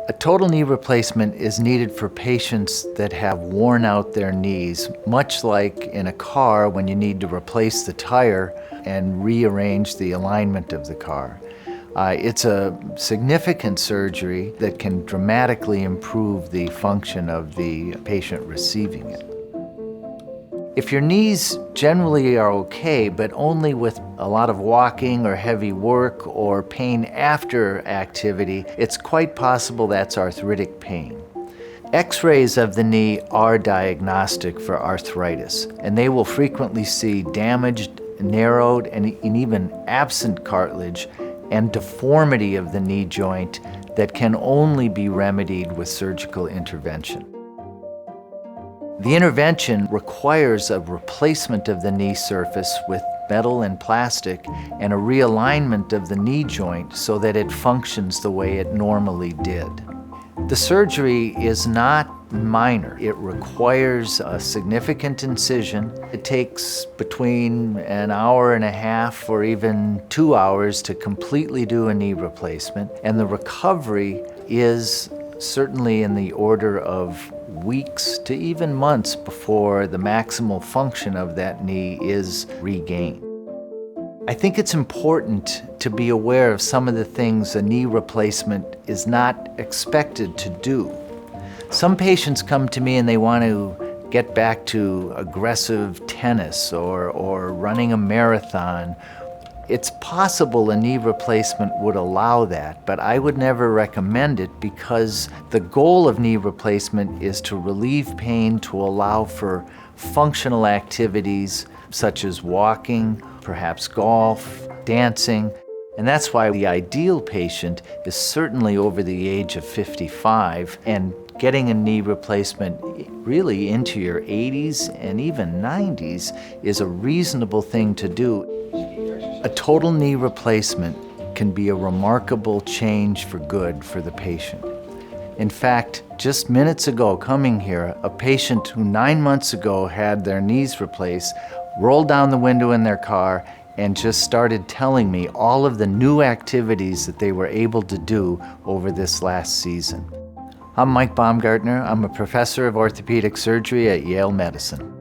A total knee replacement is needed for patients that have worn out their knees, much like in a car when you need to replace the tire and rearrange the alignment of the car. It's a significant surgery that can dramatically improve the function of the patient receiving it. If your knees generally are okay, but only with a lot of walking or heavy work or pain after activity, it's quite possible that's arthritic pain. X-rays of the knee are diagnostic for arthritis, and they will frequently see damaged, narrowed, and even absent cartilage and deformity of the knee joint that can only be remedied with surgical intervention. The intervention requires a replacement of the knee surface with metal and plastic and a realignment of the knee joint so that it functions the way it normally did. The surgery is not minor. It requires a significant incision. It takes between an hour and a half or even 2 hours to completely do a knee replacement, and the recovery is certainly in the order of weeks to even months before the maximal function of that knee is regained. I think it's important to be aware of some of the things a knee replacement is not expected to do. Some patients come to me and they want to get back to aggressive tennis or running a marathon. It's possible a knee replacement would allow that, but I would never recommend it because the goal of knee replacement is to relieve pain to allow for functional activities such as walking, perhaps golf, dancing, and that's why the ideal patient is certainly over the age of 55, and getting a knee replacement really into your 80s and even 90s is a reasonable thing to do. A total knee replacement can be a remarkable change for good for the patient. In fact, just minutes ago coming here, a patient who 9 months ago had their knees replaced rolled down the window in their car and just started telling me all of the new activities that they were able to do over this last season. I'm Mike Baumgaertner. I'm a professor of orthopedic surgery at Yale Medicine.